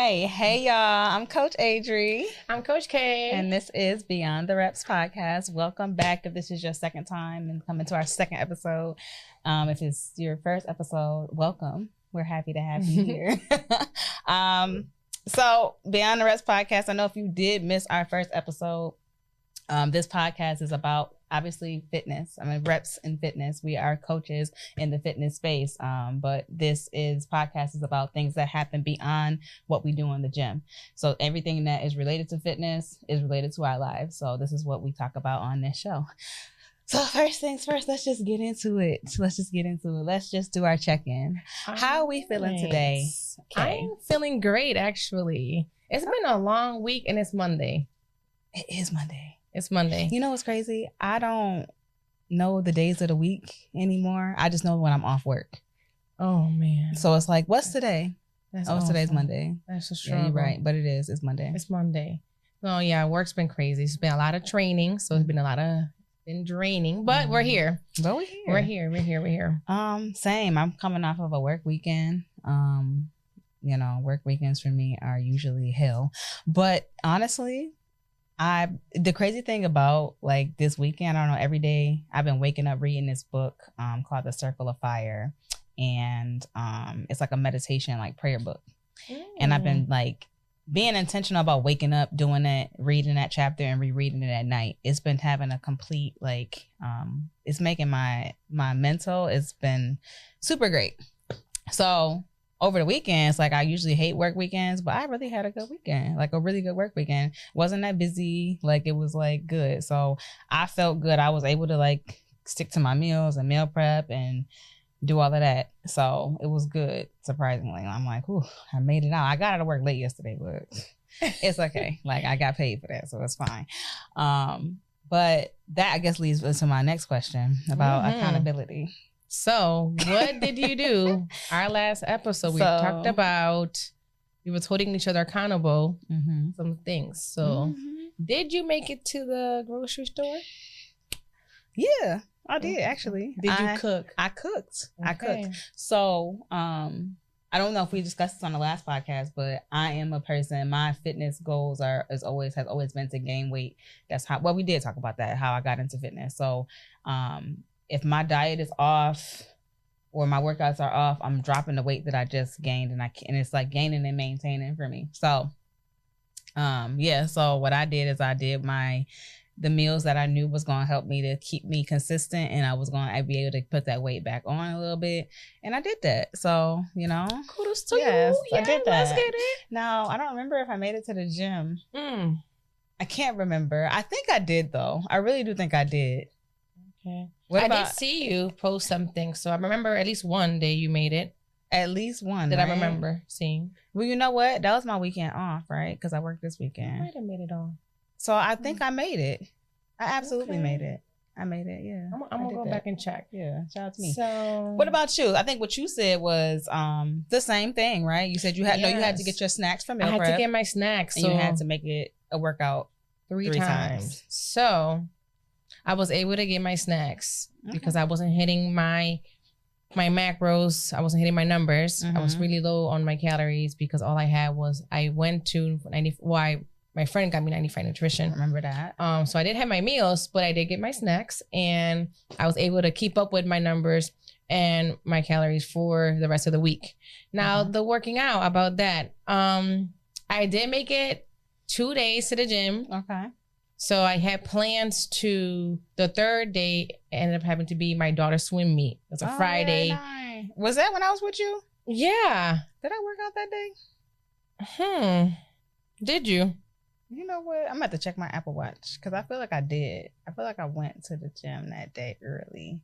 right. Hey, y'all. I'm Coach Adri. I'm Coach Kay. And this is Beyond the Reps podcast. Welcome back if this is your second time and coming to our second episode. If it's your first episode, welcome. We're happy to have you here. So Beyond the Reps podcast, I know if you did miss our first episode, this podcast is about obviously fitness. I mean, reps in fitness. We are coaches in the fitness space. But this podcast is about things that happen beyond what we do in the gym. So everything that is related to fitness is related to our lives. So this is what we talk about on this show. So first things first, let's just get into it. Let's just do our check-in. How are we feeling today? Okay. I'm feeling great, actually. It's been a long week and it's Monday. It is Monday. It's Monday. You know what's crazy? I don't know the days of the week anymore. I just know when I'm off work. Oh, man. So it's like, what's today? Today's Monday. That's a struggle. Yeah, you're right. But it is. It's Monday. It's Monday. Oh, yeah. Work's been crazy. It's been a lot of training. So it's been been draining. But we're here. But we're here. Same. I'm coming off of a work weekend. Work weekends for me are usually hell. But honestly, the crazy thing about like this weekend, I don't know, every day I've been waking up reading this book called The Circle of Fire. And it's like a meditation, like prayer book. And I've been like being intentional about waking up, doing it, reading that chapter and rereading it at night. It's been having a complete it's making my mental, it's been super great. So over the weekends, like I usually hate work weekends, but I really had a good weekend, like a really good work weekend. Wasn't that busy, like it was like good. So I felt good. I was able to like stick to my meals and meal prep and do all of that. So it was good, surprisingly. I'm like, ooh, I made it out. I got out of work late yesterday, but it's okay. Like I got paid for that, so it's fine. But that I guess leads us to my next question about accountability. So what did you do? Our last episode, we talked about, we were holding each other accountable, some things. So did you make it to the grocery store? Yeah, I did actually. Did you cook? I cooked. Okay. I cooked. So I don't know if we discussed this on the last podcast, but I am a person, my fitness goals has always been to gain weight. That's how, well, we did talk about that, how I got into fitness. So if my diet is off or my workouts are off, I'm dropping the weight that I just gained, and it's like gaining and maintaining for me. So, so what I did is I did the meals that I knew was going to help me to keep me consistent, and I was going to be able to put that weight back on a little bit. And I did that. So, kudos to yes, you. I did that. Let's get it. Now, I don't remember if I made it to the gym. I can't remember. I think I did though. I really do think I did. Okay. I did see you post something, so I remember at least one day you made it. At least one that right? I remember seeing. Well, you know what? That was my weekend off, right? Because I worked this weekend. I might have made it off. So I think I made it. I absolutely made it. I made it, yeah. I'm going to go back and check. Yeah, shout out to me. So, what about you? I think what you said was the same thing, right? You said you had to get your snacks from meal prep. I had to get my snacks. And you had to make it a workout three times. So I was able to get my snacks because I wasn't hitting my macros. I wasn't hitting my numbers. I was really low on my calories because all I had was, I went to my friend got me 95 Nutrition. I remember that. So I did have my meals, but I did get my snacks, and I was able to keep up with my numbers and my calories for the rest of the week. Now, the working out, about that, I did make it 2 days to the gym. Okay. So I had plans to, the third day ended up having to be my daughter's swim meet. It was a Friday. Nice. Was that when I was with you? Yeah. Did I work out that day? Did you? You know what? I'm about to check my Apple Watch because I feel like I did. I feel like I went to the gym that day early.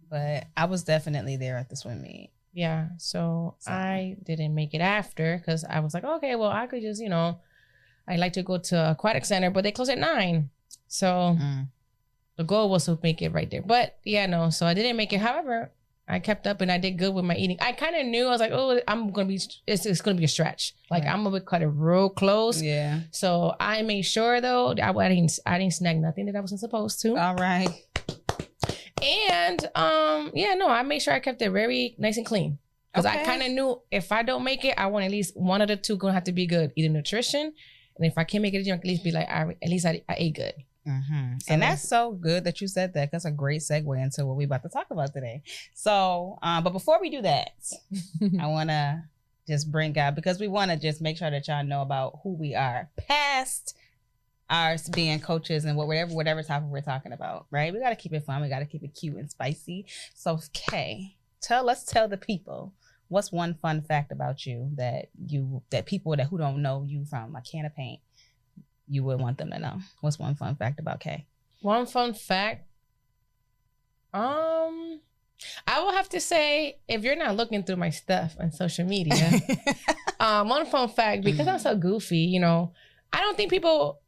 But I was definitely there at the swim meet. Yeah. So I didn't make it after because I was like, okay, well, I could just, I like to go to Aquatic Center, but they close at 9. So the goal was to make it right there. But yeah, no. So I didn't make it. However, I kept up and I did good with my eating. I kind of knew, I was like, oh, it's going to be a stretch. Like I'm going to cut it real close. Yeah. So I made sure though, I didn't snag nothing that I wasn't supposed to. All right. And I made sure I kept it very nice and clean. Because I kind of knew if I don't make it, I want at least one of the two going to have to be good. Either nutrition, and if I can't make it, I can at least be like, at least I ate good. Mm-hmm. So and that's so good that you said that. That's a great segue into what we're about to talk about today. So, but before we do that, I want to just bring out, because we want to just make sure that y'all know about who we are past our being coaches and whatever topic we're talking about, right? We got to keep it fun. We got to keep it cute and spicy. So, Kay, let's tell the people, what's one fun fact about you that people who don't know you from a can of paint, you would want them to know? What's one fun fact about Kay? One fun fact? I will have to say, if you're not looking through my stuff on social media, one fun fact, because I'm so goofy, you know, I don't think people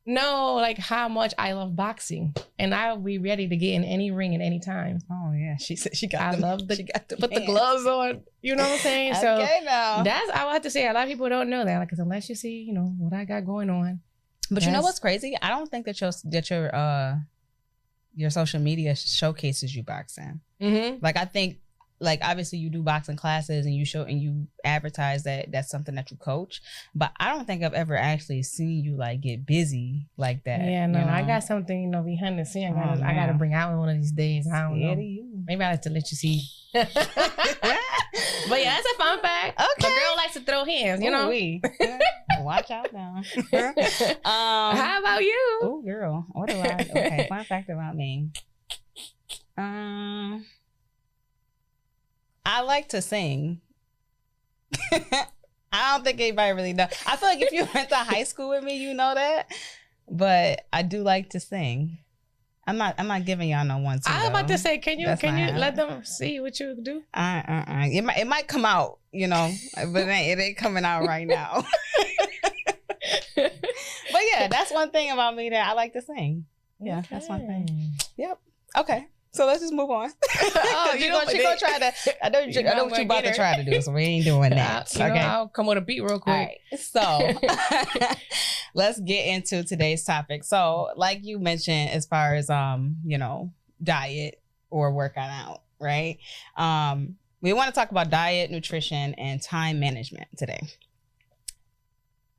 know like how much I love boxing, and I'll be ready to get in any ring at any time. Oh yeah, she said she got. She got to put the gloves on. You know what I'm saying? So okay, now I will have to say, a lot of people don't know that, because unless you see, you know, what I got going on. But you know what's crazy? I don't think that your social media showcases you boxing. Mm-hmm. Like I think, like obviously you do boxing classes and you advertise that that's something that you coach, but I don't think I've ever actually seen you like get busy like that. Yeah, no, you know? I got something, you know, behind the scene. I gotta bring out one of these days. I don't know. Maybe I have to let you see. But yeah, that's a fun fact. Okay. The girl likes to throw hands, you know. Watch out now. How about you? Oh, girl. What do I? Okay, fun fact about me. I like to sing. I don't think anybody really knows. I feel like if you went to high school with me, you know that. But I do like to sing. I'm not giving y'all no one. I was about to say, can you let them see what you do? It might come out, you know, but it ain't coming out right now. But yeah, that's one thing about me that I like to sing. Yeah, okay. That's one thing. Yep. Okay. So let's just move on. Oh, she gonna try to. I know what you're about to try to do, so we ain't doing that. Okay, I'll come with a beat real quick. Right. So let's get into today's topic. So, like you mentioned, as far as you know, diet or working out, right? We want to talk about diet, nutrition, and time management today.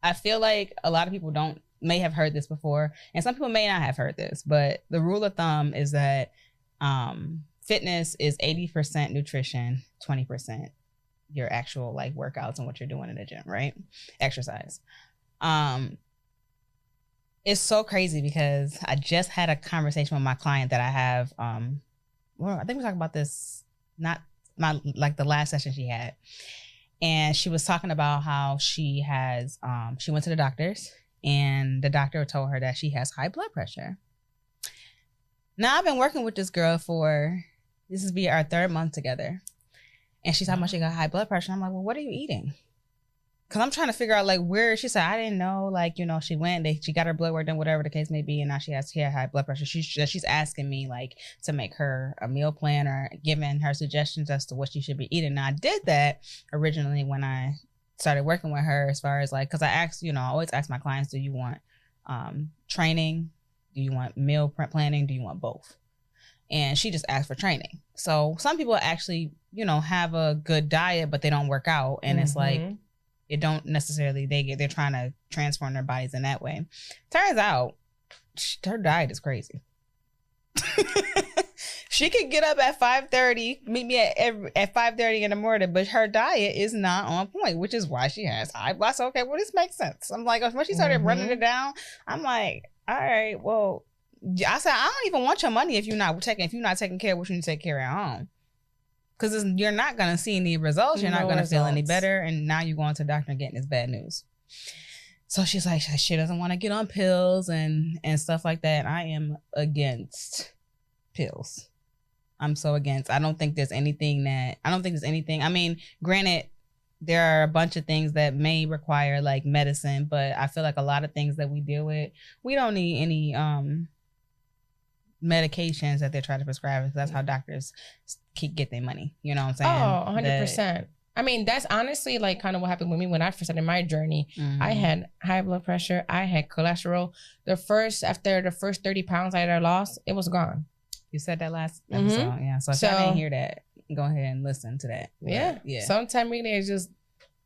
I feel like a lot of people may have heard this before, and some people may not have heard this, but the rule of thumb is that fitness is 80% nutrition, 20% your actual like workouts and what you're doing in the gym, right? Exercise. It's so crazy because I just had a conversation with my client that I have. Well, I think we talked about this, not like the last session she had. And she was talking about how she went to the doctors and the doctor told her that she has high blood pressure. Now, I've been working with this girl this will be our 3rd month together. And she's talking about she got high blood pressure. I'm like, well, what are you eating? Because I'm trying to figure out like where, she said, I didn't know, like, you know, she got her blood work done, whatever the case may be. And now she had high blood pressure. She's asking me like to make her a meal plan or giving her suggestions as to what she should be eating. Now, I did that originally when I started working with her, as far as like, because I always ask my clients, do you want training? Do you want meal planning? Do you want both? And she just asked for training. So some people actually, you know, have a good diet, but they don't work out. And it's like, it don't necessarily, they're trying to transform their bodies in that way. Turns out her diet is crazy. She could get up at 5:30, meet me at 5:30 in the morning, but her diet is not on point, which is why she has high blood. So, okay, well, this makes sense. I'm like, when she started running it down, I'm like, all right, well, I said, I don't even want your money if you're not taking care of what you need to take care of at home. Because you're not going to see any results. You're not going to feel any better. And now you're going to the doctor and getting this bad news. So she's like, she doesn't want to get on pills and stuff like that. I am against pills. I'm so against. I don't think there's anything. I mean, granted, there are a bunch of things that may require like medicine, but I feel like a lot of things that we deal with, we don't need any medications that they're trying to prescribe. That's how doctors get their money. You know what I'm saying? 100%. I mean, that's honestly like kind of what happened with me when I first started my journey. I had high blood pressure. I had cholesterol. After the first 30 pounds I had lost, it was gone. You said that last episode. Yeah. So I didn't hear that. go ahead and listen to that. Yeah. But, yeah. Sometimes we need to just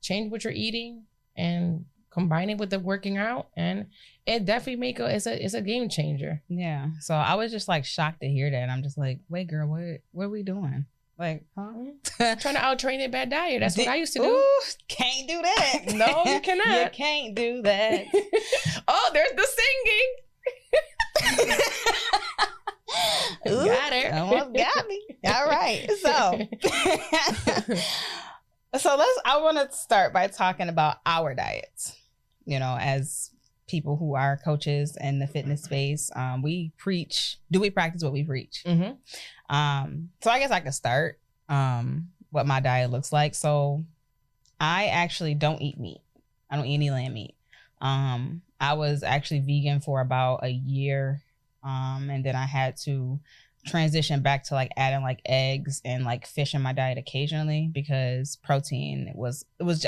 change what you're eating and combine it with the working out, and it definitely it's a game changer. Yeah. So I was just like shocked to hear that. And I'm just like, wait, girl, what are we doing? Like, huh? Trying to out-train a bad diet. That's what I used to do. Ooh, can't do that. No, you cannot. You can't do that. Oh, there's the singing. Ooh, got it. Almost got me. All right. So I want to start by talking about our diets. You know, as people who are coaches in the fitness space, we practice what we preach? Mm-hmm. So I guess I could start what my diet looks like. So I actually don't eat meat. I don't eat any lamb meat. I was actually vegan for about a year. And then I had to transition back to like adding like eggs and like fish in my diet occasionally because protein I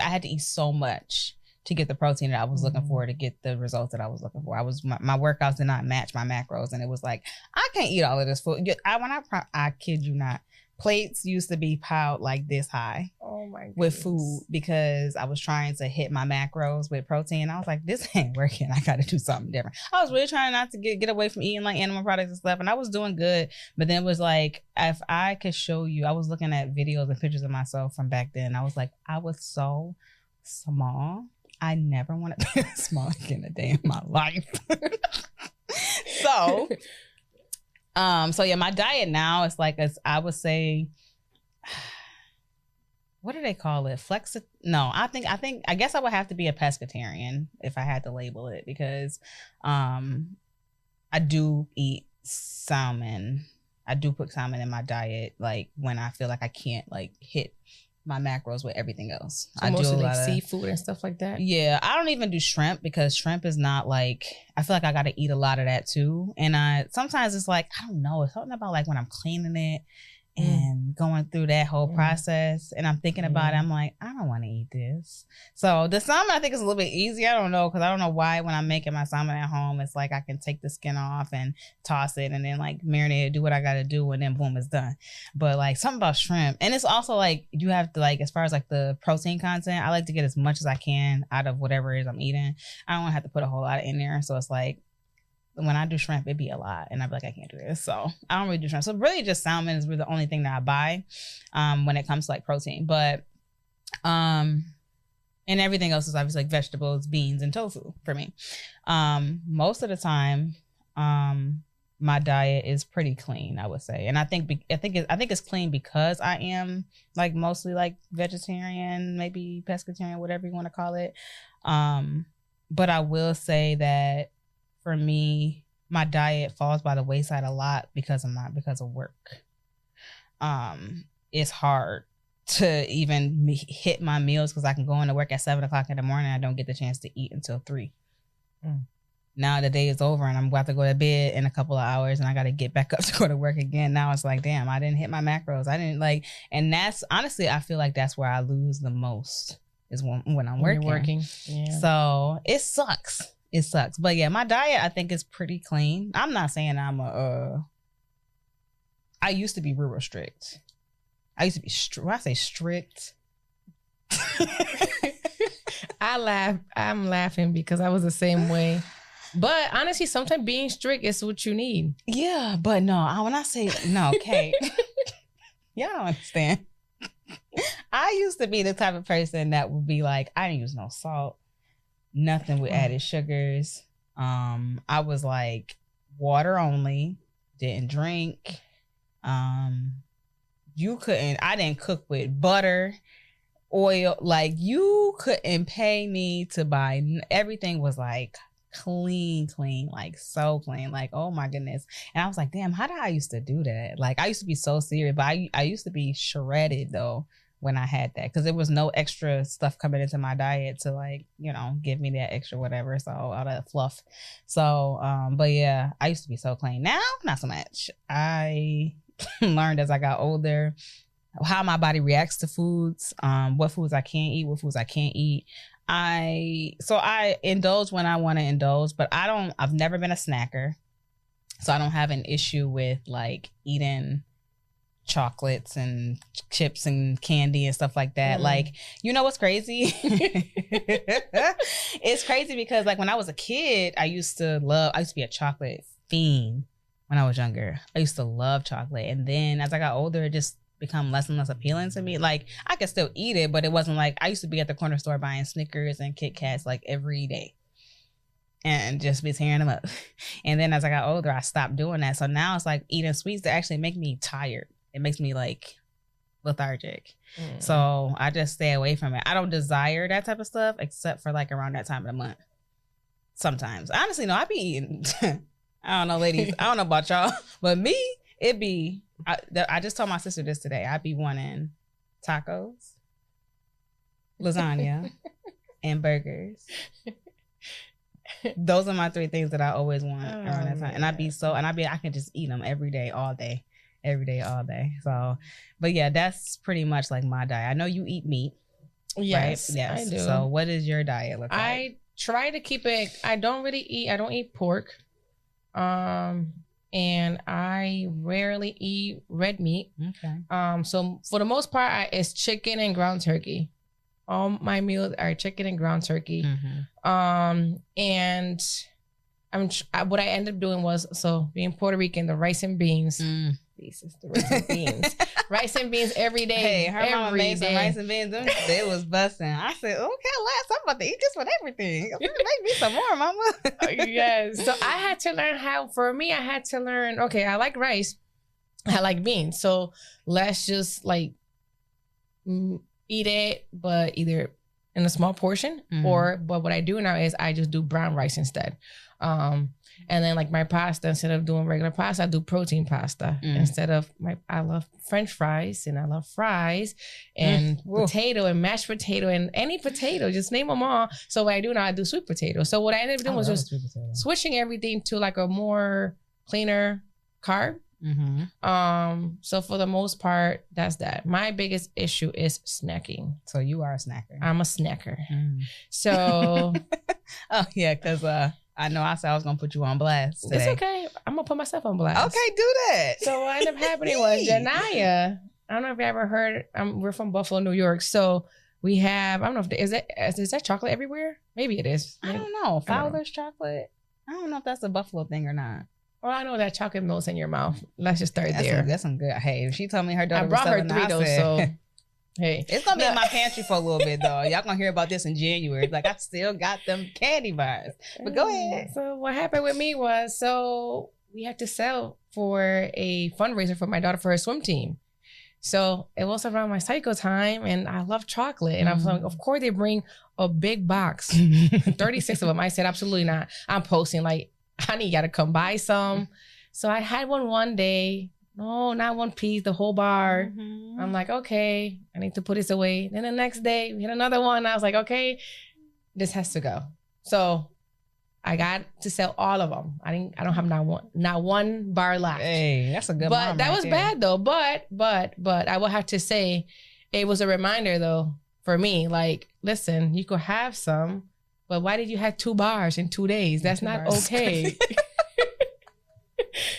had to eat so much to get the protein that I was looking for to get the results that I was looking for. My workouts did not match my macros, and it was like, I can't eat all of this food. I kid you not, plates used to be piled like this high with food because I was trying to hit my macros with protein. I was like, this ain't working. I got to do something different. I was really trying not to get away from eating like animal products and stuff, and I was doing good. But then it was like, if I could show you, I was looking at videos and pictures of myself from back then. I was like, I was so small. I never want to be small again a day in my life. So yeah, my diet now is like, I would say, what do they call it? No, I guess I would have to be a pescatarian if I had to label it, because I do eat salmon. I do put salmon in my diet, like when I feel like I can't like hit my macros with everything else. So I mostly do like seafood and stuff like that. Yeah, I don't even do shrimp because shrimp is not like, I feel like I got to eat a lot of that too. And sometimes it's like, I don't know, it's something about like when I'm cleaning it and going through that whole process and I'm thinking about it, I'm like, I don't want to eat this. So the salmon I think is a little bit easy. I don't know, because I don't know why when I'm making my salmon at home, it's like I can take the skin off and toss it and then like marinate it, do what I got to do, and then boom, it's done. But like something about shrimp, and it's also like you have to like, as far as like the protein content, I like to get as much as I can out of whatever it is I'm eating. I don't want to have to put a whole lot in there. So it's like, when I do shrimp, it'd be a lot. And I'd be like, I can't do this. So I don't really do shrimp. So really just salmon is really the only thing that I buy when it comes to like protein. But and everything else is obviously like vegetables, beans, and tofu for me. Most of the time, my diet is pretty clean, I would say. And I think it's clean because I am like mostly like vegetarian, maybe pescatarian, whatever you want to call it. But I will say that for me, my diet falls by the wayside a lot because of work. It's hard to even hit my meals because I can go into work at 7:00 in the morning. I don't get the chance to eat until 3. Now the day is over and I'm about to go to bed in a couple of hours and I got to get back up to go to work again. Now it's like, damn, I didn't hit my macros. I didn't like, and that's honestly, I feel like that's where I lose the most is when I'm working. Yeah. So it sucks. It sucks. But yeah, my diet, I think, is pretty clean. I'm not saying I'm I used to be real strict. I used to be when I say strict. I'm laughing because I was the same way. But honestly, sometimes being strict is what you need. Yeah, but no, when I say no, Kay, y'all don't understand. I used to be the type of person that would be like, I didn't use no salt. Nothing with added sugars. I was like water only, didn't drink. I didn't cook with butter, oil. Like you couldn't pay me to buy. Everything was like clean, like so clean. Like, oh my goodness. And I was like, damn, how did I used to do that? Like I used to be so serious, but I used to be shredded though when I had that, because there was no extra stuff coming into my diet to like, you know, give me that extra whatever. So all that fluff. So, but yeah, I used to be so clean. Now, not so much. I learned as I got older how my body reacts to foods, what foods I can eat, what foods I can't eat. So I indulge when I want to indulge, but I've never been a snacker. So I don't have an issue with like eating chocolates and chips and candy and stuff like that. Like, you know what's crazy? It's crazy because like when I was a kid, I used to be a chocolate fiend when I was younger. I used to love chocolate. And then as I got older, it just become less and less appealing to me. Like I could still eat it, but it wasn't like, I used to be at the corner store buying Snickers and Kit Kats like every day and just be tearing them up. And then as I got older, I stopped doing that. So now it's like eating sweets that actually make me tired. It makes me like lethargic. So I just stay away from it. I don't desire that type of stuff except for like around that time of the month. Sometimes. Honestly, no, I be eating. I don't know, ladies. I don't know about y'all, but me, it be, I just told my sister this today. I be wanting tacos, lasagna, and burgers. Those are my 3 things that I always want around that time. And I can just eat them every day, all day. All day. So, but yeah, that's pretty much like my diet. I know you eat meat. Yes, right? Yes. I do. So what does your diet look like? I try to keep it, I don't eat pork. And I rarely eat red meat. Okay. So for the most part, it's chicken and ground turkey. All my meals are chicken and ground turkey. And what I ended up doing was, so being Puerto Rican, the rice and beans. The rice and beans. Rice and beans every day. Hey, her mama made some rice and beans. They was busting. I said, okay, I'm about to eat this with everything. Make me some more, mama. Yes. So I had to learn, okay, I like rice. I like beans. So let's just like eat it, but either in a small portion but what I do now is I just do brown rice instead. And then like my pasta, instead of doing regular pasta, I do protein pasta instead of I love French fries and I love fries and potato and mashed potato and any potato, just name them all. So what I do now, I do sweet potato. So what I ended up doing was just switching everything to like a more cleaner carb. So for the most part, that's that. My biggest issue is snacking. So you are a snacker. I'm a snacker. So oh yeah, because I know I said I was gonna put you on blast today. It's okay. I'm gonna put myself on blast. Okay, do that. So what ended up happening was Janaya. I don't know if you ever heard. We're from Buffalo, New York. So we have. I don't know if is that chocolate everywhere? Maybe it is. I don't know. Fowler's chocolate. I don't know if that's a Buffalo thing or not. Well, I know that chocolate melts in your mouth. Let's just start there. That's some good. Hey, if she told me her daughter I brought was her 3 though. So hey, it's gonna be in my pantry for a little bit though. Y'all gonna hear about this in January. Like I still got them candy bars. But go ahead. So what happened with me was, so we had to sell for a fundraiser for my daughter for her swim team. So it was around my cycle time, and I love chocolate. And I was like, of course they bring a big box, 36 of them. I said, absolutely not. I'm posting like, honey, you gotta come buy some. So I had one day. No, not one piece, the whole bar. I'm like, okay, I need to put this away. Then the next day, we had another one. I was like, okay, this has to go. So I got to sell all of them. I don't have not one bar left. Hey, that's a good But mom that right was there. bad though. But I will have to say, it was a reminder though for me. Like, listen, you could have some, but why did you have 2 bars in 2 days? That's not okay.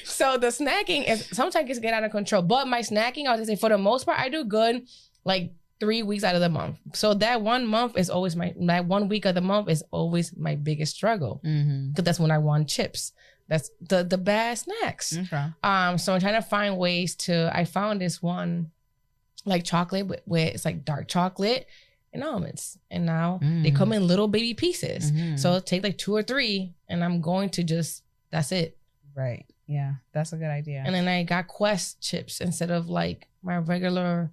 So the snacking is sometimes it get out of control. But my snacking, I was gonna say, for the most part, I do good like 3 weeks out of the month. So that 1 month is always that 1 week of the month is always my biggest struggle. Because that's when I want chips. That's the bad snacks. Okay. So I'm trying to find ways to. I found this one like chocolate where it's like dark chocolate and almonds, and now they come in little baby pieces. So I'll take like 2 or 3, and I'm going to just that's it. Right. Yeah, that's a good idea. And then I got Quest chips instead of like my regular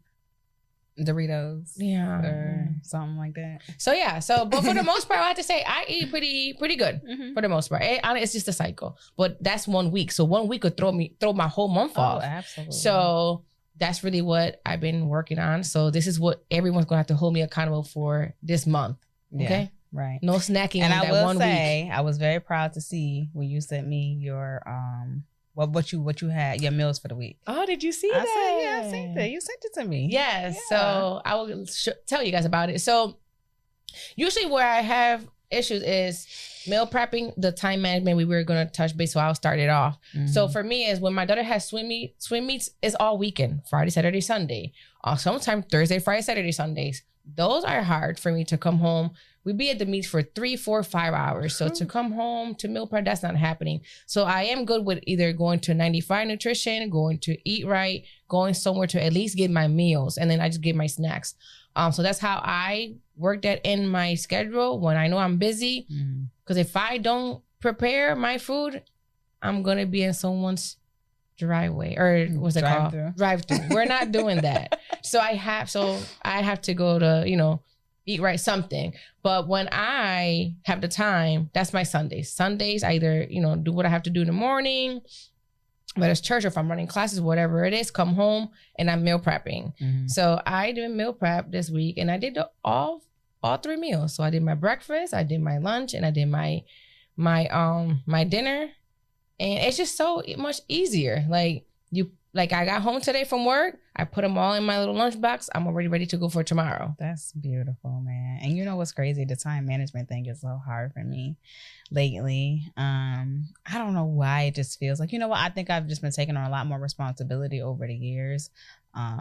Doritos. Yeah. Or something like that. So yeah. But for the most part, I have to say I eat pretty good for the most part. It's just a cycle. But that's 1 week. So 1 week could throw my whole month off. Oh, absolutely. So that's really what I've been working on. So this is what everyone's gonna have to hold me accountable for this month. Okay. Yeah. Right. No snacking. And on I that will 1 say, week. I was very proud to see when you sent me your what you had, your meals for the week. Oh, did you see I that? said, yeah, I seen that. You sent it to me. Yes. Yeah. So I will tell you guys about it. So usually where I have issues is meal prepping, the time management we were going to touch base, so I'll start it off. So for me is when my daughter has swim meets is all weekend, Friday, Saturday, Sunday. Sometimes Thursday, Friday, Saturday, Sundays. Those are hard for me to come home. We be at the meets for 3, 4, 5 hours. So to come home to meal prep, that's not happening. So I am good with either going to 95 Nutrition, going to Eat Right, going somewhere to at least get my meals, and then I just get my snacks. So that's how I work that in my schedule when I know I'm busy. Because if I don't prepare my food, I'm going to be in someone's driveway, or what's it called? Drive-through. We're not doing that. So I have to go to, Eat Right something. But when I have the time, that's my Sundays. Sundays, I either, do what I have to do in the morning, whether it's church or if I'm running classes, whatever it is, come home and I'm meal prepping. So I did meal prep this week, and I did all 3 meals. So I did my breakfast, I did my lunch, and I did my dinner. And it's just so much easier. Like I got home today from work, I put them all in my little lunchbox. I'm already ready to go for tomorrow. That's beautiful, man. And you know what's crazy? The time management thing is so hard for me lately. I don't know why it just feels like, I think I've just been taking on a lot more responsibility over the years.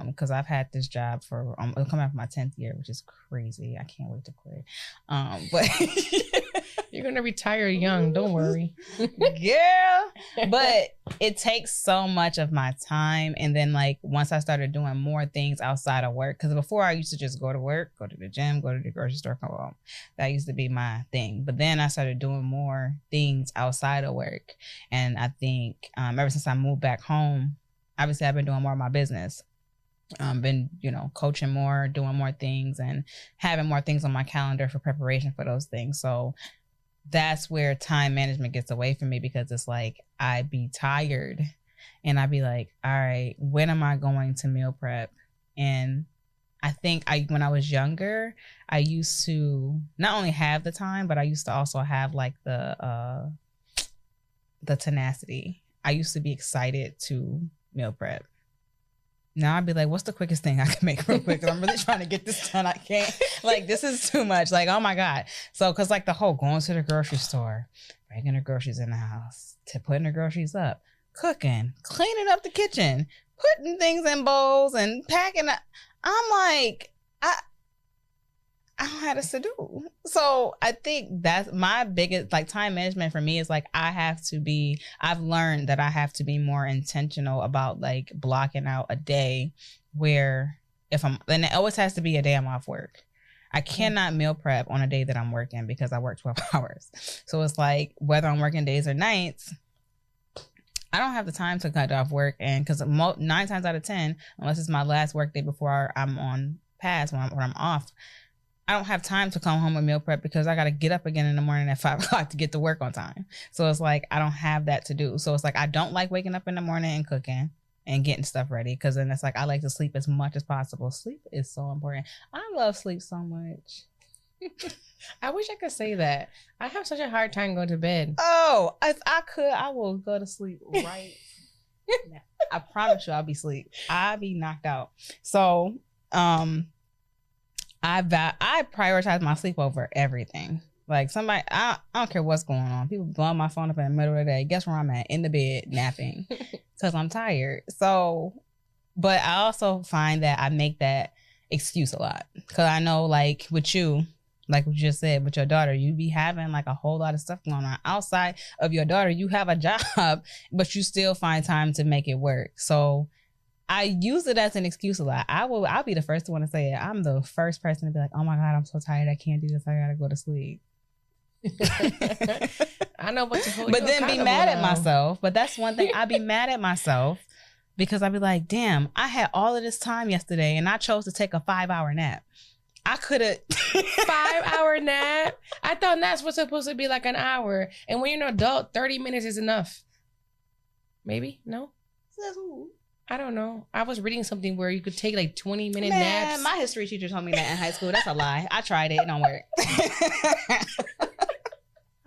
Because I've had this job for coming up my 10th year, which is crazy. I can't wait to quit. But you're gonna retire young, don't worry. Yeah. But it takes so much of my time. And then once I started doing more things outside of work, because before I used to just go to work, go to the gym, go to the grocery store, come home. That used to be my thing. But then I started doing more things outside of work. And I think ever since I moved back home, obviously I've been doing more of my business. Been coaching more, doing more things, and having more things on my calendar for preparation for those things. So that's where time management gets away from me, because it's like I be tired and I be like, all right, when am I going to meal prep? And I think when I was younger, I used to not only have the time, but I used to also have the tenacity. I used to be excited to meal prep. Now I'd be like, what's the quickest thing I can make real quick? 'Cause I'm really trying to get this done. I can't. This is too much. Oh my God. So, because the whole going to the grocery store, bringing the groceries in the house, to putting the groceries up, cooking, cleaning up the kitchen, putting things in bowls and packing. I'm like, I don't have this to do. So I think that's my biggest, time management for me is I've learned that I have to be more intentional about blocking out a day where and it always has to be a day I'm off work. I cannot meal prep on a day that I'm working, because I work 12 hours. So it's whether I'm working days or nights, I don't have the time to cut off work. And because 9 times out of 10, unless it's my last work day before I'm on pass, when I'm off, I don't have time to come home and meal prep, because I got to get up again in the morning at 5 o'clock to get to work on time. So it's I don't have that to do. So it's I don't like waking up in the morning and cooking and getting stuff ready, because then it's I like to sleep as much as possible. Sleep is so important. I love sleep so much. I wish I could say that. I have such a hard time going to bed. Oh, if I could, I will go to sleep right now. I promise you I'll be asleep. I'll be knocked out. So, I prioritize my sleep over everything. Somebody, I don't care what's going on. People blowing my phone up in the middle of the day. Guess where I'm at? In the bed, napping, because I'm tired. So, but I also find that I make that excuse a lot, because I know, with you, like what you just said, with your daughter, you be having a whole lot of stuff going on outside of your daughter. You have a job, but you still find time to make it work. So I use it as an excuse a lot. I'll be the first one to say it. I'm the first person to be like, oh my God, I'm so tired. I can't do this. I gotta go to sleep. I know what to hold. But then be mad at myself. But that's one thing. I'd be mad at myself, because I'd be like, damn, I had all of this time yesterday and I chose to take a 5-hour nap. I could have 5-hour nap. I thought naps was supposed to be an hour. And when you're an adult, 30 minutes is enough. Maybe? No? Says who? I don't know. I was reading something where you could take 20-minute naps. My history teacher told me that in high school. That's a lie. I tried it. It don't work.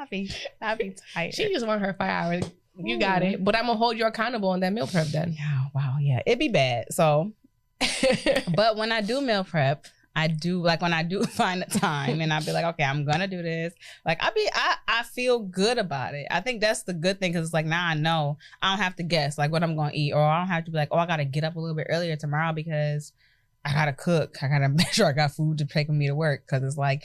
I'll be tired. She just want her 5 hours. You got it. But I'm going to hold you accountable on that meal prep then. Yeah, wow. Yeah. It'd be bad. So, but when I do meal prep, I do, like, when I do find the time and I be like, okay, I'm gonna do this. Like, I feel good about it. I think that's the good thing, because it's like, now I know I don't have to guess like what I'm gonna eat, or I don't have to be like, oh, I gotta get up a little bit earlier tomorrow because I gotta cook. I gotta make sure I got food to take me to work. Because it's like,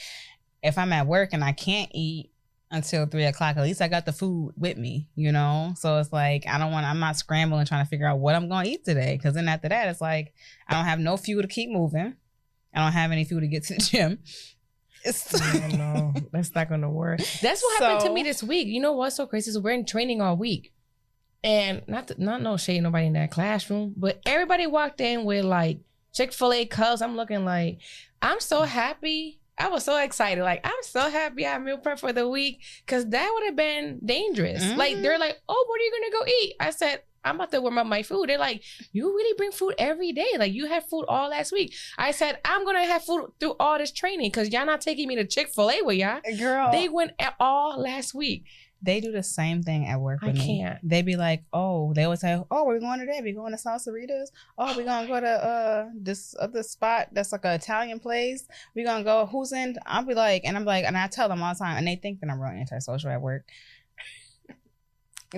if I'm at work and I can't eat until 3 o'clock, at least I got the food with me, you know? So it's like, I'm not scrambling trying to figure out what I'm gonna eat today. Because then after that, it's like, I don't have no fuel to keep moving. I don't have any food to get to the gym. No, that's not gonna work. That's what happened to me this week. You know what's so crazy is we're in training all week, and not no shade nobody in that classroom, but everybody walked in with like Chick-fil-A cups. I'm looking like, I'm so happy. I was so excited. Like, I'm so happy I meal prep for the week, because that would have been dangerous. Mm-hmm. Like, they're like, oh, what are you gonna go eat? I said, I'm about to warm up my food. They're like, you really bring food every day? Like, you had food all last week. I said, I'm going to have food through all this training, because y'all not taking me to Chick-fil-A with y'all. Girl. They went all last week. They do the same thing at work with me. I can't. They be like, oh, they always say, oh, where we going today? We going to Salsaritas? Oh, we going to go to this other spot that's like an Italian place. We going to go, who's in? I'll be like, and I tell them all the time, and they think that I'm real antisocial at work,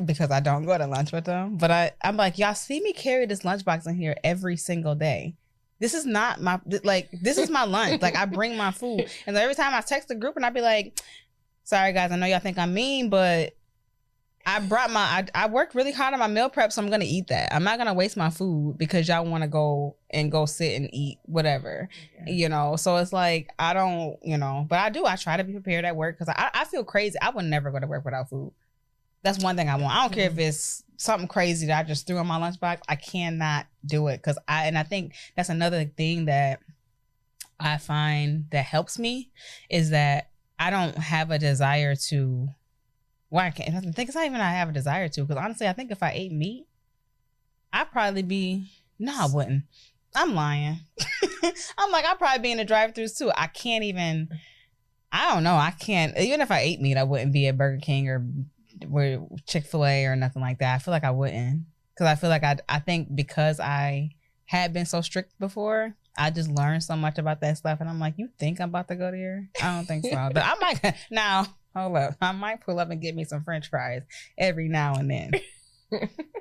because I don't go to lunch with them. But I'm like, y'all see me carry this lunchbox in here every single day. This is not my, like, this is my lunch. Like, I bring my food. And every time I text the group and I be like, sorry guys, I know y'all think I'm mean, but I worked really hard on my meal prep, so I'm going to eat that. I'm not going to waste my food because y'all want to go sit and eat whatever, you know? So it's like, I don't, you know, but I try to be prepared at work, because I feel crazy. I would never go to work without food. That's one thing I want. I don't care if it's something crazy that I just threw in my lunchbox. I cannot do it, because I think that's another thing that I find that helps me, is that I don't have a desire to. Why I can't? I think it's not even I have a desire to, because honestly, I think if I ate meat, I'd probably be. No, I wouldn't. I'm lying. I'm like, I'd probably be in the drive-thrus too. I can't even. I don't know. I can't. Even if I ate meat, I wouldn't be at Burger King or Chick-fil-A or nothing like that. I feel like I wouldn't, because I feel like I think because I had been so strict before, I just learned so much about that stuff, and I'm like, you think I'm about to go there? I don't think so. But I might now. Hold up, I might pull up and get me some French fries every now and then.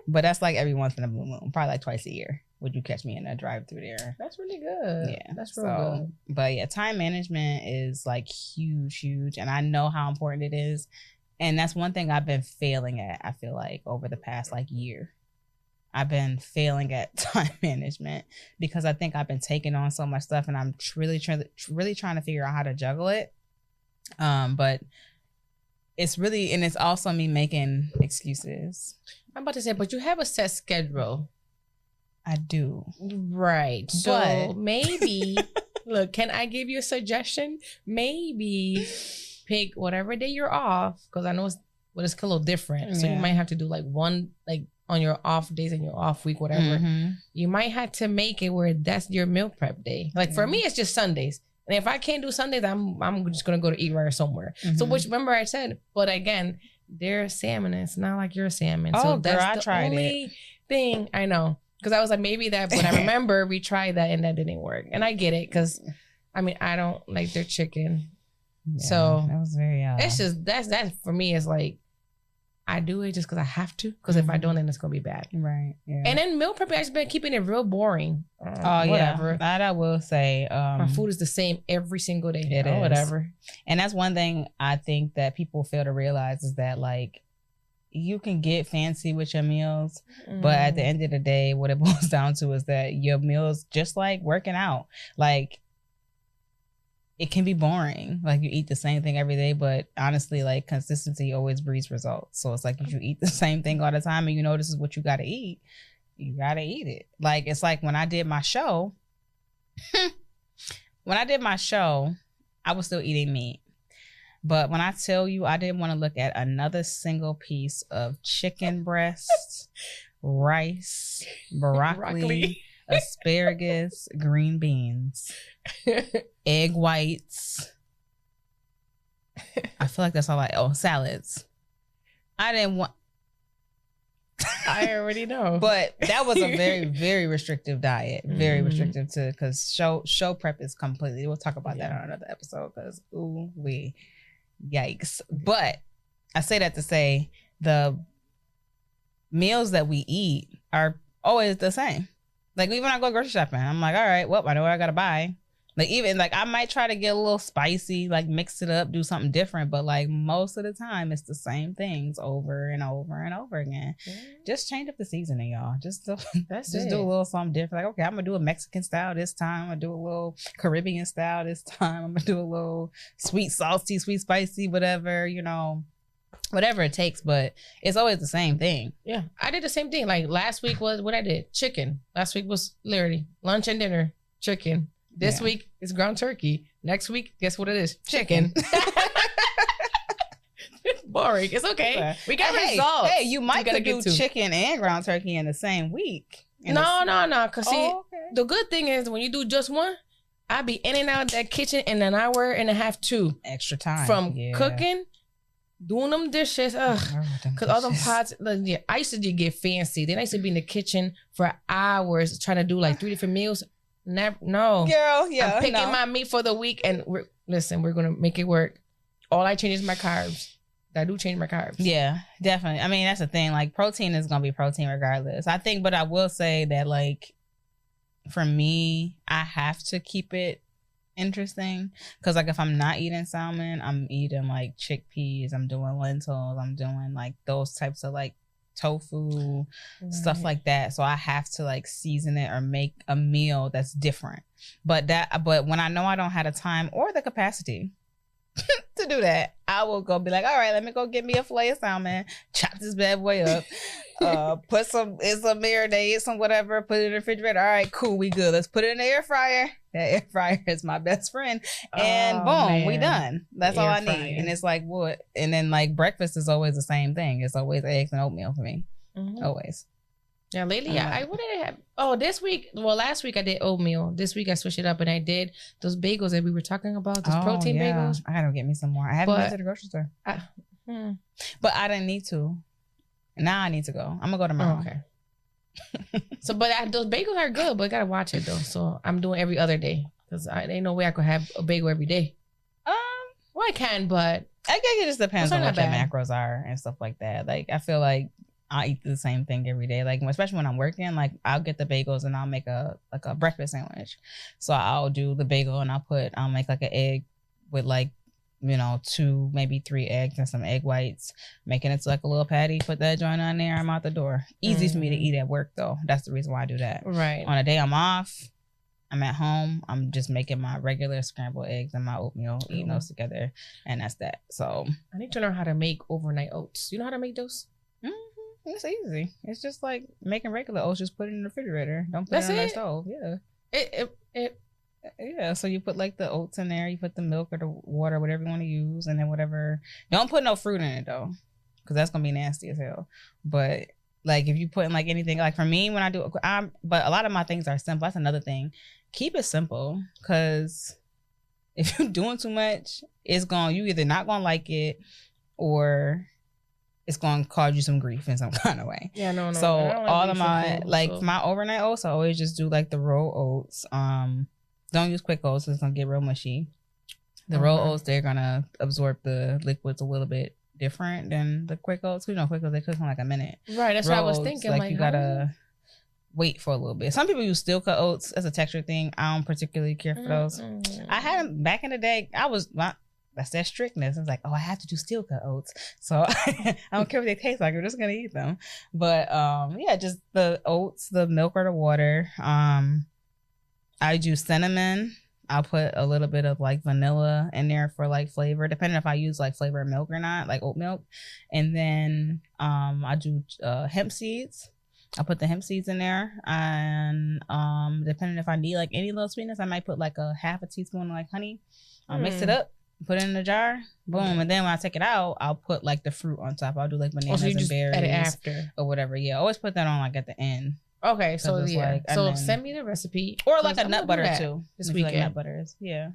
But that's like every once in a blue moon, probably like twice a year. Would you catch me in a drive-through there? That's really good. Yeah, that's real good. But yeah, time management is like huge, and I know how important it is. And that's one thing I've been failing at, I feel like, over the past like year. I've been failing at time management, because I think I've been taking on so much stuff, and I'm really trying to figure out how to juggle it. But it's really, and it's also me making excuses. I'm about to say, but you have a set schedule. I do. Right. So maybe, look, can I give you a suggestion? Maybe pick whatever day you're off, because I know it's a little different. So you might have to do like one, like on your off days and your off week, whatever. Mm-hmm. You might have to make it where that's your meal prep day. Like for me, it's just Sundays. And if I can't do Sundays, I'm just gonna go to Eat Right or somewhere. Mm-hmm. So which, remember I said, but again, their salmon, it's not like your salmon. Oh, so that's girl, the only thing I know. Because I was like, maybe that, but I remember we tried that and that didn't work. And I get it, because I mean, I don't like their chicken. Yeah, so that was very it's just that's for me is like, I do it just because I have to. Because if I don't, then it's gonna be bad. Right. Yeah. And then meal prepping, I've just been keeping it real boring. Whatever. Yeah. That I will say. My food is the same every single day. It is. Whatever. And that's one thing I think that people fail to realize, is that like, you can get fancy with your meals, but at the end of the day, what it boils down to is that your meals, just like working out, like, it can be boring. Like, you eat the same thing every day, but honestly, like, consistency always breeds results. So it's like, if you eat the same thing all the time and you know this is what you got to eat, you got to eat it. Like, it's like when I did my show, I was still eating meat. But when I tell you, I didn't want to look at another single piece of chicken breast, rice, broccoli, asparagus, green beans, egg whites. I feel like that's all salads. I didn't want. I already know. But that was a very, very restrictive diet. Very restrictive because show prep is completely. We'll talk about that on another episode because yikes. But I say that to say the meals that we eat are always the same. Like even when I go grocery shopping, I'm like, all right, well, I know what I gotta buy. Like even like I might try to get a little spicy, like mix it up, do something different, but like most of the time it's the same things over and over and over again. Just change up the seasoning, y'all. Just do a little something different. Like, okay, I'm gonna do a Mexican style this time. I'm gonna do a little Caribbean style this time. I'm gonna do a little sweet, salty, sweet, spicy, whatever, whatever it takes, but it's always the same thing. Yeah, I did the same thing. Like last week was what I did, chicken. Last week was literally lunch and dinner, chicken. This week is ground turkey. Next week, guess what it is? Chicken. Boring. It's okay. Yeah. We got results. Hey, you might could do chicken and ground turkey in the same week. No. Because the good thing is when you do just one, I be in and out of that kitchen in an hour and a half, 2 extra time from cooking. Doing them dishes, because all them pots. I used to get fancy. Then I used to be in the kitchen for hours trying to do like 3 different meals. Never, no, girl. Yeah, I'm picking my meat for the week, and we're gonna make it work. All I change is my carbs. I do change my carbs. Yeah, definitely. I mean, that's the thing. Like protein is gonna be protein regardless. I think, but I will say that like for me, I have to keep it interesting because like if I'm not eating salmon, I'm eating like chickpeas, I'm doing lentils, I'm doing like those types of like tofu, stuff like that. So I have to like season it or make a meal that's different. But when I know I don't have the time or the capacity to do that, I will go be like, all right, let me go get me a fillet of salmon, chop this bad boy up, put some marinade, some whatever, put it in the refrigerator. All right, cool, we good. Let's put it in the air fryer. That air fryer is my best friend. And boom, we done. That's all I need. And it's like, what? And then like breakfast is always the same thing. It's always eggs and oatmeal for me. Always. Yeah, lately, what did I have? Oh, last week I did oatmeal. This week I switched it up and I did those bagels that we were talking about, those protein bagels. I gotta get me some more. I haven't been to the grocery store. But I didn't need to. Now I need to go. I'm gonna go tomorrow. Okay. So, those bagels are good, but I gotta watch it though. So I'm doing every other day because ain't no way I could have a bagel every day. Well, I can, but I guess it just depends on what your macros are and stuff like that. Like I feel like I eat the same thing every day. Like especially when I'm working, like I'll get the bagels and I'll make a breakfast sandwich. So I'll do the bagel and I'll make like an egg with like 2, maybe 3 eggs and some egg whites, making it to like a little patty, put that joint on there, I'm out the door. Easy for me to eat at work though. That's the reason why I do that. Right. On a day I'm off, I'm at home, I'm just making my regular scrambled eggs and my oatmeal, eating those together, and that's that. So I need to learn how to make overnight oats. You know how to make those? It's easy. It's just like making regular oats, just put it in the refrigerator. Don't put it on the stove. Yeah. Yeah, so you put like the oats in there, you put the milk or the water, whatever you want to use, and then whatever. Don't put no fruit in it though, because that's gonna be nasty as hell. But like if you put in like anything, like for me when I do, but a lot of my things are simple. That's another thing. Keep it simple, because if you're doing too much, you either not gonna like it or it's gonna cause you some grief in some kind of way. Yeah, no. So all of my my overnight oats, I always just do like the roll oats. Don't use quick oats, it's gonna get real mushy. The roll oats, they're gonna absorb the liquids a little bit different than the quick oats. Quick oats, they cook in like a minute. Right, that's what I was thinking. Like you gotta wait for a little bit. Some people use steel cut oats as a texture thing. I don't particularly care for those. I had them back in the day. That's that strictness. It's like, I have to do steel cut oats. So I don't care what they taste like. I'm just gonna eat them. But just the oats, the milk or the water. I do cinnamon. I'll put a little bit of like vanilla in there for like flavor, depending if I use like flavored milk or not, like oat milk. And then I do hemp seeds. I put the hemp seeds in there, and depending if I need like any little sweetness, I might put like a half a teaspoon of like honey. I'll mix it up, put it in the jar, boom, and then when I take it out, I'll put like the fruit on top. I'll do like bananas and berries add it after or whatever. Yeah, always put that on like at the end. Okay, so send me the recipe or like a nut butter too. This weekend. Like nut butters, yeah.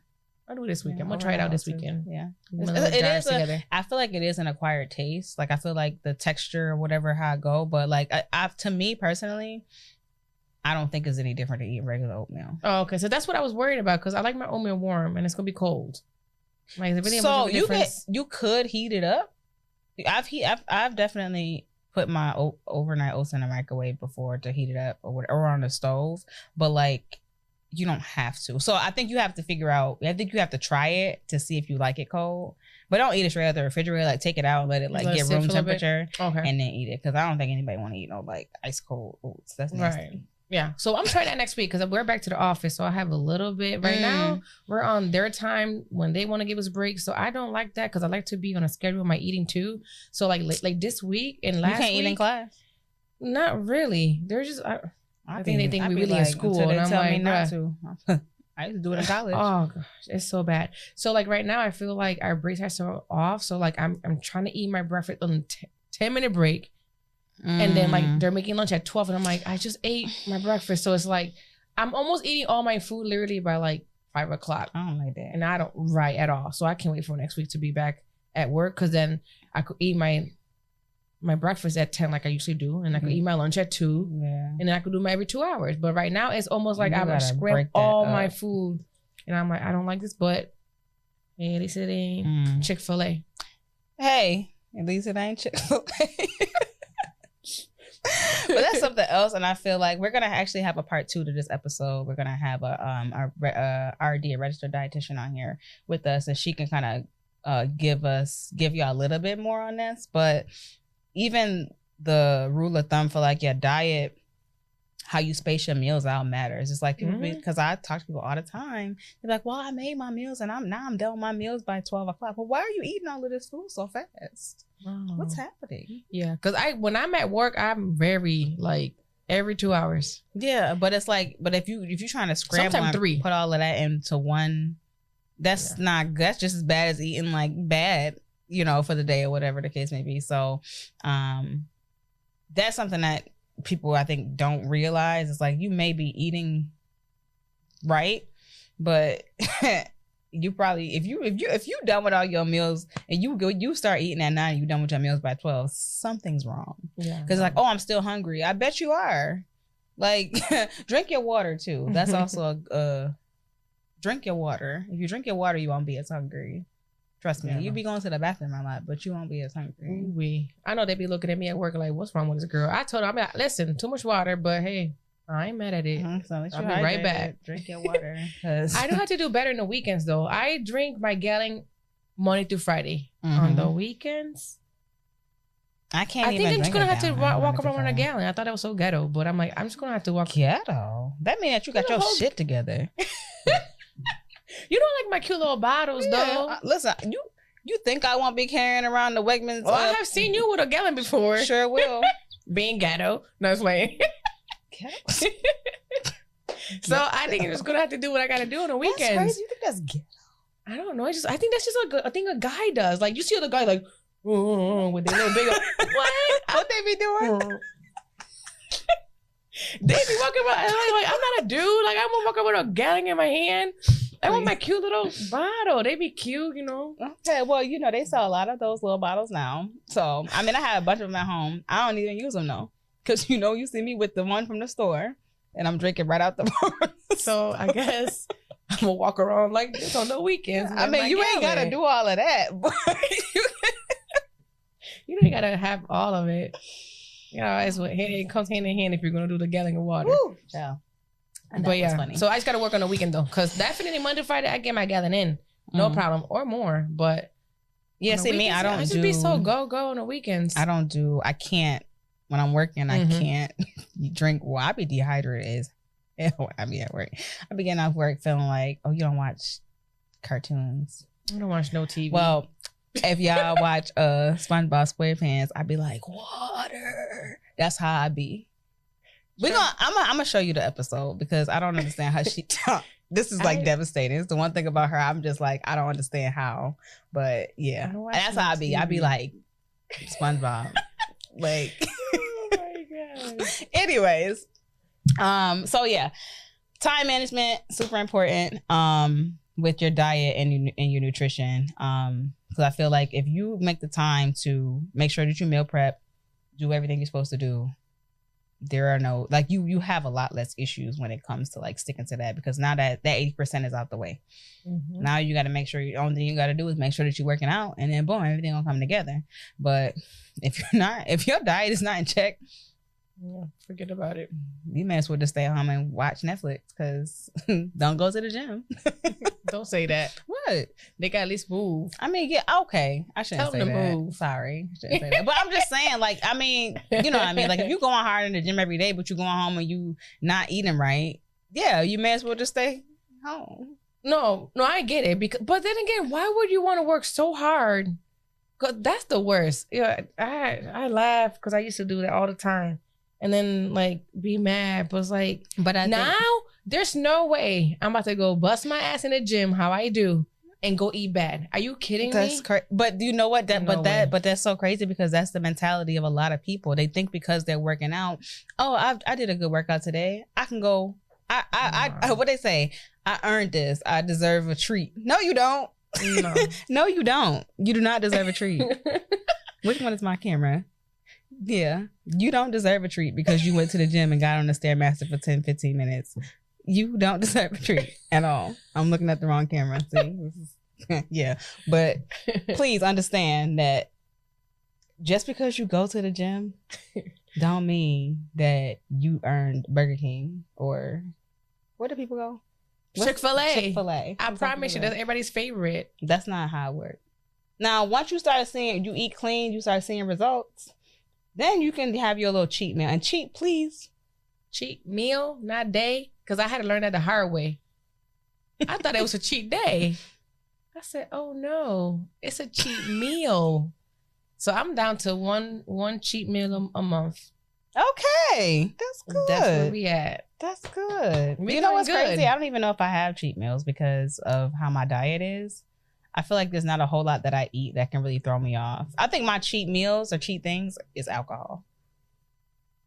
I'll do it this weekend. I'm gonna overnight try it out this oats weekend. Yeah, It is together. I feel like it is an acquired taste. Like I feel like the texture or whatever how I go, but like to me personally, I don't think it's any different to eat regular oatmeal. Oh, okay. So that's what I was worried about because I like my oatmeal warm and it's gonna be cold. Like, is it really so you could heat it up. I've definitely put my overnight oats in the microwave before to heat it up or on the stove, but like you don't have to. So I think you have to figure out. I think you have to try it to see if you like it cold. But don't eat it straight out the refrigerator. Like take it out and let it get room temperature, and then eat it. Because I don't think anybody want to eat no like ice cold oats. That's nasty. Right. Yeah. So I'm trying that next week because we're back to the office. So I have a little bit right now. We're on their time when they want to give us breaks. So I don't like that because I like to be on a schedule of my eating too. So like this week and last week. You can't eat in class? Not really. They're just... I think they think we really like, in school. And I'm like, not to. I used to do it in college. Oh gosh, it's so bad. So like right now, I feel like our breaks are so off. So like I'm trying to eat my breakfast on 10-minute break, and then like they're making lunch at 12, and I'm like, I just ate my breakfast. So it's like I'm almost eating all my food literally by like 5 o'clock. I don't like that, and I don't at all. So I can't wait for next week to be back at work because then I could eat my breakfast at 10 like I usually do, and I could eat my lunch at 2, and then I could do my every 2 hours. But right now it's almost like I'm scrap all my food, and I'm like, I don't like this, but hey, at least it ain't Chick-fil-A. Hey, at least it ain't Chick-fil-A. But that's something else, and I feel like we're gonna actually have a part 2 to this episode. We're gonna have a RD, a registered dietitian, on here with us, and she can kind of give y'all a little bit more on this, but. Even the rule of thumb for like your diet, how you space your meals out matters. It's like people, because I talk to people all the time. They're like, well, I made my meals and I'm done with my meals by 12 o'clock. Well, why are you eating all of this food so fast? What's happening? Yeah, because when I'm at work, I'm very like every 2 hours. Yeah, but it's like, if you're trying to scramble and 3. Put all of that into one, that's not good. That's just as bad as eating like bad, for the day or whatever the case may be. So that's something that people I think don't realize. It's like you may be eating right, but you probably if you done with all your meals and you start eating at 9 and you done with your meals by 12, something's wrong. Yeah. Because like, oh, I'm still hungry. I bet you are. Like drink your water too. That's also drink your water. If you drink your water, you won't be as hungry. Trust me, you be going to the bathroom a lot, but you won't be as hungry. I know they be looking at me at work like, what's wrong with this girl? I told her, I'm like, listen, too much water, but hey, I ain't mad at it. So I'll be right back. Drink your water. I do have to do better in the weekends, though. I drink my gallon Monday through Friday. On the weekends, I can't even think I'm just going to have to walk around with a gallon. I thought that was so ghetto, but I'm like, I'm just going to have to walk. Ghetto? That means that you got your shit together. You don't like my cute little bottles, though. Listen, you think I won't be carrying around the Wegmans? Oh, I have seen you with a gallon before. Sure will. Being ghetto. No, it's playing. Ghetto? So I think you're just going to have to do what I got to do on the weekends. That's crazy. You think that's ghetto? I don't know. I think that's just a thing a guy does. Like, you see the guy like, with their little big... What they be doing? They be walking around like, I'm not a dude. Like, I'm walking with a gallon in my hand. I want my cute little bottle. They be cute, Okay, well, they sell a lot of those little bottles now. So, I mean, I have a bunch of them at home. I don't even use them, though. Because, you see me with the one from the store. And I'm drinking right out the bar. So, I guess I'm going to walk around like this on the weekends. I mean, you ain't got to do all of that. But you ain't got to have all of it. It comes hand in hand if you're going to do the gallon of water. Woo! Yeah. But yeah, funny. So I just got to work on the weekend though, because definitely Monday, Friday, I get my gallon in, no problem, or more. But yeah, see me, I don't just be so go on the weekends. I can't when I'm working. I can't drink. Well, I be dehydrated I be at work. I be getting off work feeling like, oh, you don't watch cartoons. I don't watch no TV. Well, if y'all watch SpongeBob SquarePants, I be like water. That's how I be. I'm gonna show you the episode because I don't understand how she talk. This is like devastating. It's the one thing about her. I'm just like, I don't understand how, but yeah, that's how I be. I be like SpongeBob, like. Oh my god. Anyways, so yeah, time management super important. with your diet and your nutrition. Because I feel like if you make the time to make sure that you meal prep, do everything you're supposed to do, there are no, like, you have a lot less issues when it comes to like sticking to that, because now that 80% is out the way. Mm-hmm. Now you got to make sure the only thing you got to do is make sure that you're working out, and then boom, everything will come together. But if your diet is not in check, yeah, forget about it. You may as well just stay at home and watch Netflix, because don't go to the gym. Don't say that. What? They got at least move. I mean, yeah, okay. I shouldn't say that. Move. Sorry. I shouldn't say that. But I'm just saying, like, I mean, you know what I mean? Like, if you're going hard in the gym every day, but you're going home and you not eating right, yeah, you may as well just stay home. No, I get it. But then again, why would you want to work so hard? Because that's the worst. Yeah, I laugh because I used to do that all the time. And then, like, be mad. But it's like, there's no way I'm about to go bust my ass in the gym how I do and go eat bad. Are you kidding me? But you know what? But that's so crazy, because that's the mentality of a lot of people. They think because they're working out, oh, I did a good workout today, I can go. I what they say? I earned this. I deserve a treat. No, you don't. No, no, you don't. You do not deserve a treat. Which one is my camera? Yeah, you don't deserve a treat because you went to the gym and got on the Stairmaster for 10-15 minutes. You don't deserve a treat at all. I'm looking at the wrong camera. See? Yeah, but please understand that just because you go to the gym don't mean that you earned Burger King, or where do people go? Chick-fil-A. Chick-fil-A. I promise you, that's everybody's favorite. That's not how it works. Now, once you start seeing, you eat clean, you start seeing results, then you can have your little cheat meal. And cheat, please. Cheat meal, not day. Because I had to learn that the hard way. I thought it was a cheat day. I said, oh no, it's a cheat meal. So I'm down to one cheat meal a month. Okay. That's good. That's where we at. That's good. You know what's crazy? I don't even know if I have cheat meals because of how my diet is. I feel like there's not a whole lot that I eat that can really throw me off. I think my cheat meals or cheat things is alcohol.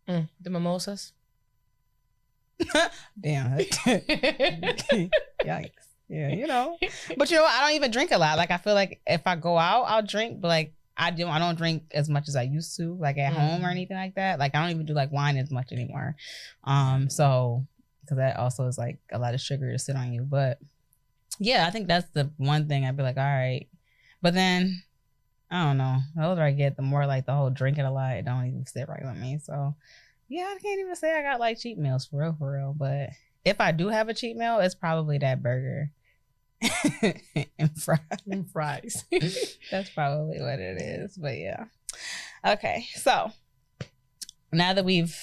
The mimosas. Damn. Yikes. Yeah, you know. But you know what? I don't even drink a lot. Like, I feel like if I go out, I'll drink, but like I don't drink as much as I used to, like at home or anything like that. Like, I don't even do like wine as much anymore. So because that also is like a lot of sugar to sit on you. But yeah, I think that's the one thing I'd be like, all right. But then I don't know. The older I get, the more like the whole drinking a lot, it don't even sit right with me. So yeah, I can't even say I got like cheat meals for real. But if I do have a cheat meal, it's probably that burger and fries. That's probably what it is. But yeah. Okay. So now that we've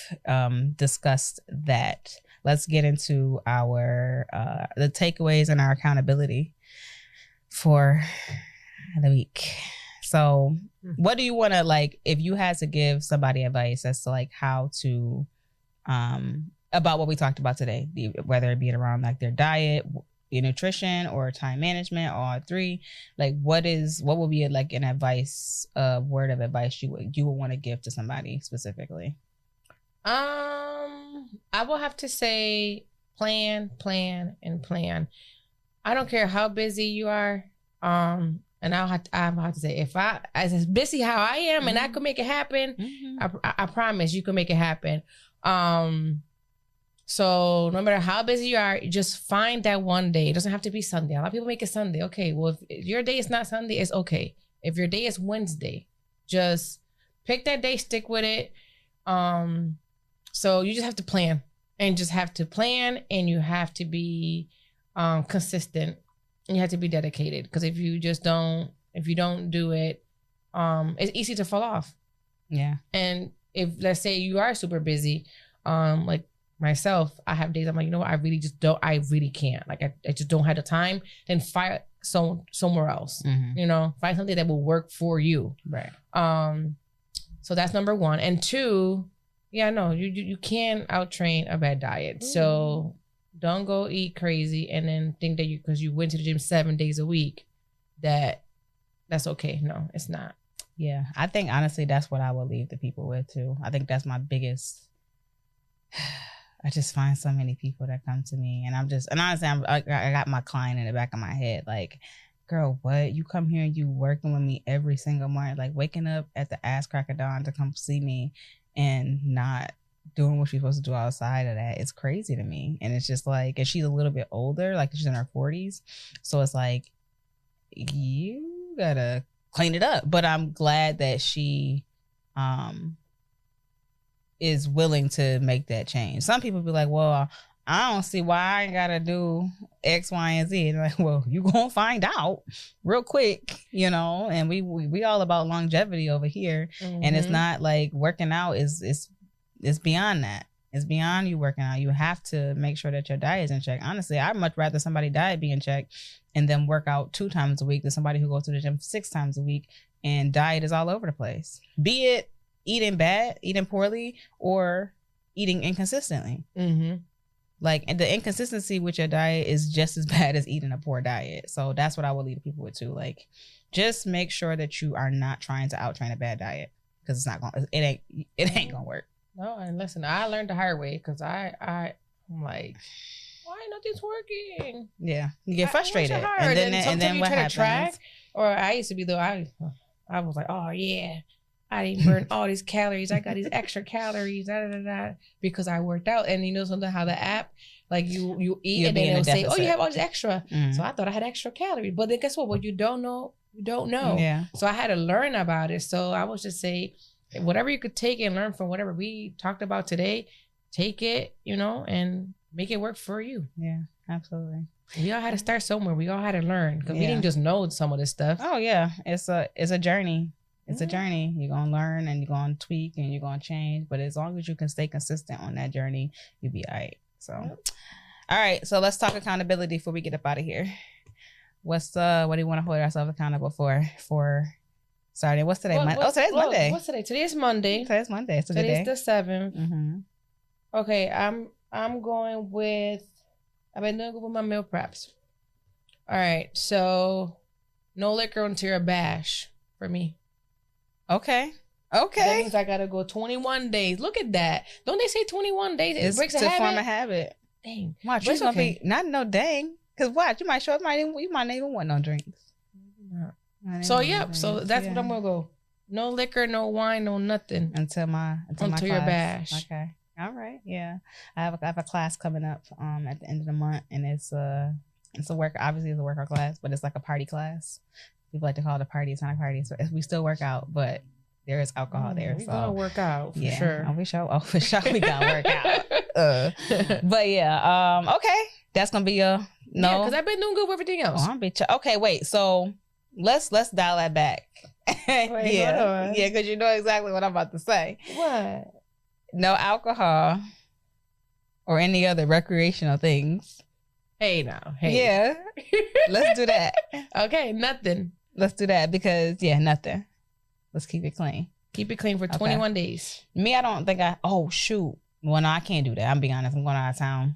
discussed that, let's get into our the takeaways and our accountability for the week. So what do you want to, like, if you had to give somebody advice as to like how to about what we talked about today, whether it be around like their diet, your nutrition, or time management, or all three, like what would be like an advice, word of advice you would want to give to somebody specifically? I will have to say plan. I don't care how busy you are. And I have to say, if I as busy how I am, and I could make it happen, I promise you can make it happen. So no matter how busy you are, just find that one day. It doesn't have to be Sunday. A lot of people make it Sunday. Okay, well, if your day is not Sunday, it's okay. If your day is Wednesday, just pick that day, stick with it. So you just have to plan, and you have to be consistent, and you have to be dedicated. Because if you don't do it, it's easy to fall off. Yeah. And if, let's say, you are super busy, like myself, I have days I'm like, you know what, I really can't. Like, I just don't have the time. Then find somewhere else. You know, find something that will work for you. Right. So that's number one. And two, yeah, no, you can out-train a bad diet. So don't go eat crazy and then think that because you went to the gym 7 days a week, that's okay. No, it's not. Yeah, I think honestly that's what I will leave the people with too. I think that's my biggest I just find so many people that come to me, and honestly, I got my client in the back of my head, like, girl, what? You come here and you working with me every single morning, like waking up at the ass crack of dawn to come see me and not doing what you're supposed to do outside of that. It's crazy to me. And it's just like, and she's a little bit older, like she's in her 40s. So it's like, you gotta clean it up. But I'm glad that she is willing to make that change. Some people be like, well, I don't see why I ain't gotta do X, Y, and Z. And like, well, you gonna find out real quick, you know. And we all about longevity over here, and it's not like working out is it's beyond that. It's beyond you working out. You have to make sure that your diet is in check. Honestly, I'd much rather somebody diet be in check and then work out 2 times a week than somebody who goes to the gym 6 times a week and diet is all over the place. Be it eating bad, eating poorly, or eating inconsistently. Like, and the inconsistency with your diet is just as bad as eating a poor diet. So that's what I will lead people with too. Like, just make sure that you are not trying to out-train a bad diet, because it's not gonna. It ain't gonna work. No, and listen, I learned the hard way, because I'm like, why nothing's working? Yeah, you get frustrated, and then what happens? Track, or I used to be though. I was like, oh yeah, I didn't burn all these calories. I got these extra calories, because I worked out. And you know something, how the app, like you eat and then it'll say, oh, you have all this extra. So I thought I had extra calories. But then guess what? What you don't know, you don't know. Yeah. So I had to learn about it. So I was just say, whatever you could take and learn from whatever we talked about today, take it, you know, and make it work for you. Yeah, absolutely. We all had to start somewhere. We all had to learn, because we didn't just know some of this stuff. Oh yeah, it's a journey. It's a journey. You're going to learn and you're going to tweak and you're going to change. But as long as you can stay consistent on that journey, you'll be all right. So, all right. So let's talk accountability before we get up out of here. What do you want to hold ourselves accountable for starting? What's today? Today's Monday. What's today? Today's Monday. Today's Monday. It's a good day. Today's the 7th. Okay. I'm going with, I've been doing good with my meal preps. All right. So no liquor until a bash for me. Okay. That means I gotta go 21 days. Look at that. Don't they say 21 days? It breaks a habit. Form a habit. Dang. Watch, you're gonna be not no dang. Cause watch, you might show up. You might not even want no drinks. So so that's what I'm gonna go. No liquor, no wine, no nothing until your bash. Okay. All right. Yeah. I have a class coming up at the end of the month, and it's a obviously it's a workout class, but it's like a party class. People like to call it a party. It's not a party. So we still work out, but there is alcohol there. We gotta work out for sure. For sure we gotta work out. But yeah, okay. That's gonna be no. Yeah, because I've been doing good with everything else. Okay, wait. So let's dial that back. Wait, yeah, because you know exactly what I'm about to say. What? No alcohol or any other recreational things. Hey now. Yeah. Let's do that. Okay, nothing. Let's do that because nothing. Let's keep it clean. Keep it clean for 21 days. Me, I don't think shoot. Well, no, I can't do that. I'm being honest. I'm going out of town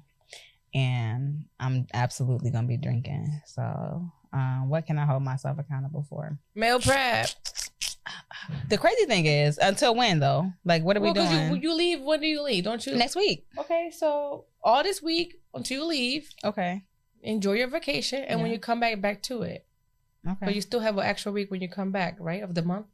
and I'm absolutely going to be drinking. So what can I hold myself accountable for? Meal prep. The crazy thing is, until when though? Like, what are we doing? You leave. When do you leave? Don't you? Next week. Okay, so all this week until you leave. Okay. Enjoy your vacation, and when you come back to it. Okay. But you still have an extra week when you come back, right? Of the month,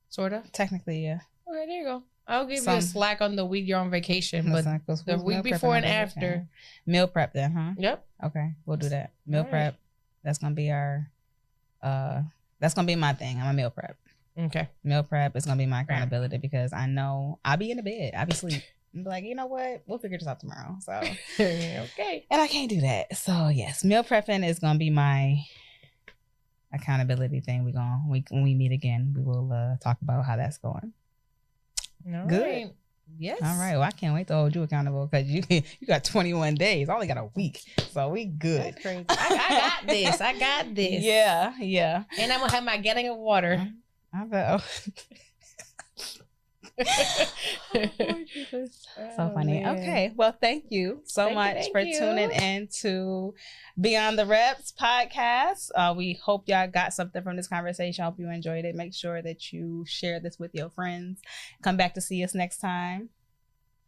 sort of. Technically, yeah. Okay, there you go. I'll give you a slack on the week you're on vacation, but the week before and after. Meal prep then, huh? Yep. Okay, we'll do that. Meal prep. That's gonna be our. That's gonna be my thing. I'm a meal prep. Okay. Meal prep is gonna be my accountability because I know I'll be in the bed. I'll be asleep. I'm like, you know what? We'll figure this out tomorrow. So okay. And I can't do that. So yes, meal prepping is gonna be my accountability thing. When we meet again, we will talk about how that's going. All Good. Right. Yes. All right. Well, I can't wait to hold you accountable because you got 21 days. I only got a week, so we good. That's crazy. I got this. Yeah. And I'm gonna have my gallon of water. I bet. So funny. Man. Okay. Well, thank you so much for tuning in to Beyond the Reps podcast. We hope y'all got something from this conversation. Hope you enjoyed it. Make sure that you share this with your friends. Come back to see us next time.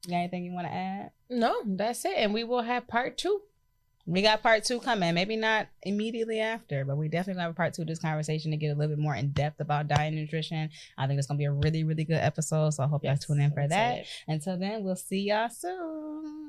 You got anything you want to add? No, that's it. And we will have part 2. We got part 2 coming. Maybe not immediately after, but we definitely have a part 2 of this conversation to get a little bit more in depth about diet and nutrition. I think it's going to be a really, really good episode. So I hope y'all tune in for that. Until then, we'll see y'all soon.